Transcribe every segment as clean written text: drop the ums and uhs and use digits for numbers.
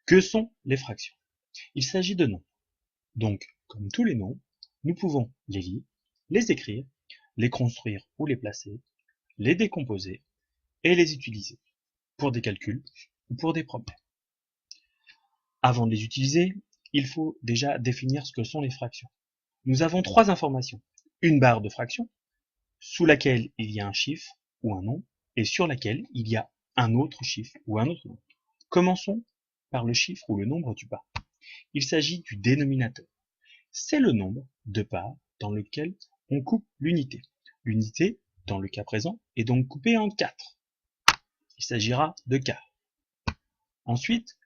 Que sont les fractions? Il s'agit de nombres. Donc, comme tous les nombres, nous pouvons les lire, les écrire, les construire ou les placer, les décomposer et les utiliser pour des calculs ou pour des problèmes. Avant de les utiliser, il faut déjà définir ce que sont les fractions. Nous avons trois informations. Une barre de fraction, sous laquelle il y a un chiffre ou un nombre, et sur laquelle il y a un autre chiffre ou un autre nombre. Commençons par le chiffre ou le nombre du bas. Il s'agit du dénominateur. C'est le nombre de parts dans lequel on coupe l'unité. L'unité, dans le cas présent, est donc coupée en 4. Il s'agira de quarts. Ensuite,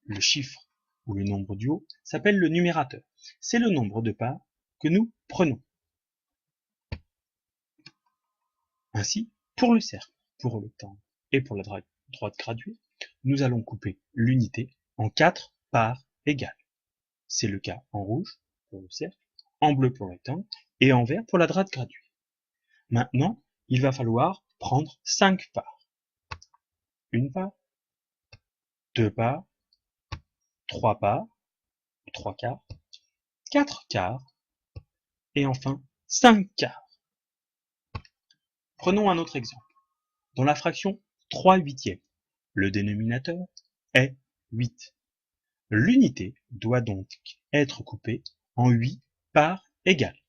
le chiffre ou le nombre du haut s'appelle le numérateur. C'est le nombre de parts que nous prenons. Ainsi, pour le cercle, pour le rectangle et pour la droite graduée, nous allons couper l'unité en 4 parts égales. C'est le cas en rouge pour le cercle, en bleu pour le rectangle et en vert pour la droite graduée. Maintenant, il va falloir prendre 5 parts. Une part, 2 parts, 3 parts, 3 quarts, 4 quarts et enfin 5 quarts. Prenons un autre exemple. Dans la fraction 3 huitièmes, le dénominateur est 8. L'unité doit donc être coupée en 8 parts égales.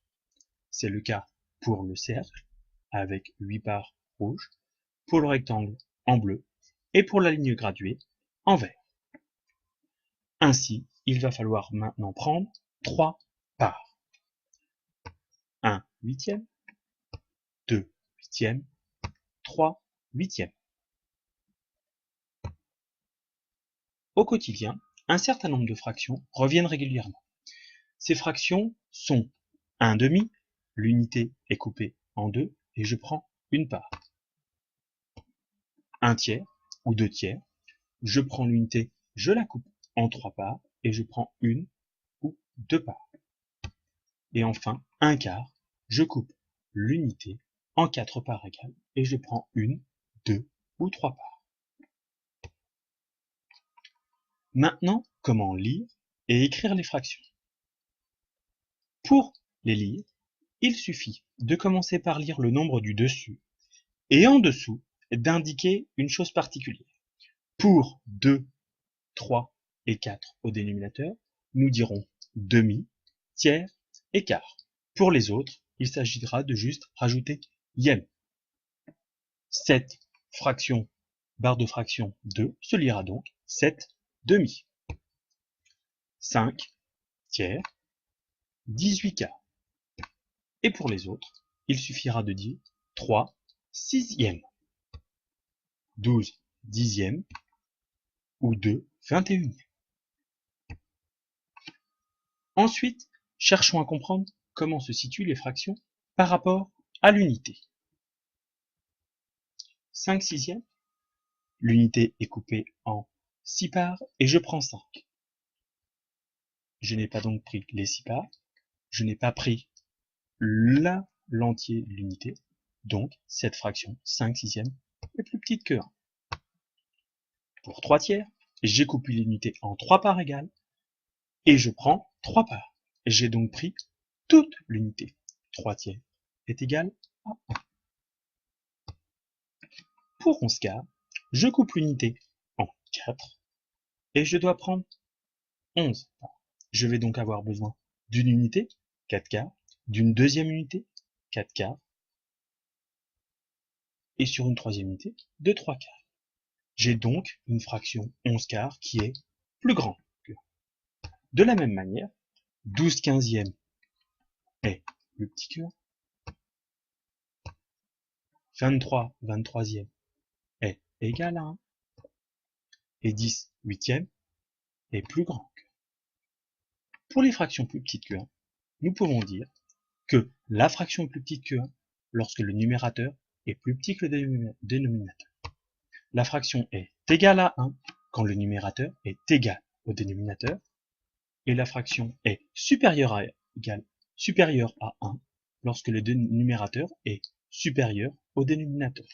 C'est le cas pour le cercle, avec 8 parts rouges, pour le rectangle en bleu, et pour la ligne graduée en vert. Ainsi, il va falloir maintenant prendre 3 parts. 1 huitième, 2 huitièmes, 3 huitièmes. Au quotidien, un certain nombre de fractions reviennent régulièrement. Ces fractions sont 1 demi, l'unité est coupée en 2 et je prends une part. 1 tiers ou 2 tiers, je prends l'unité, je la coupe en 3 parts et je prends une ou 2 parts. Et enfin, 1 quart, je coupe l'unité en 4 parts égales et je prends une, 2 ou 3 parts. Maintenant, comment lire et écrire les fractions? Pour les lire, il suffit de commencer par lire le nombre du dessus et en dessous d'indiquer une chose particulière. Pour 2, 3 et 4 au dénominateur, nous dirons demi, tiers et quart. Pour les autres, il s'agira de juste rajouter yème. Cette fraction, barre de fraction 2, se lira donc 7 demi. 5 tiers, 18 quarts. Et pour les autres, il suffira de dire 3 sixièmes, 12 dixièmes ou 2 21. Ensuite, cherchons à comprendre comment se situent les fractions par rapport à l'unité. 5 sixièmes, l'unité est coupée en 6 parts et je prends 5. Je n'ai pas donc pris les 6 parts, je n'ai pas pris l'entier de l'unité, donc cette fraction 5 sixièmes est plus petite que 1. Pour 3 tiers, j'ai coupé l'unité en 3 parts égales et je prends 3 parts. J'ai donc pris toute l'unité. 3 tiers est égal à 1. Pour 11 quarts, je coupe l'unité en 4 et je dois prendre 11 parts. Je vais donc avoir besoin d'une unité, 4 quarts, d'une deuxième unité, 4 quarts, et sur une troisième unité, de 3 quarts. J'ai donc une fraction 11 quarts qui est plus grande que 1. De la même manière, 12 quinzièmes est plus petit que 1. 23 23e est égal à 1. Et 10 huitièmes est plus grand que 1. Pour les fractions plus petites que 1, nous pouvons dire que la fraction est plus petite que 1 lorsque le numérateur est plus petit que le dénominateur. La fraction est égale à 1 quand le numérateur est égal au dénominateur. Et la fraction est supérieure à 1 lorsque le numérateur est supérieur au dénominateur.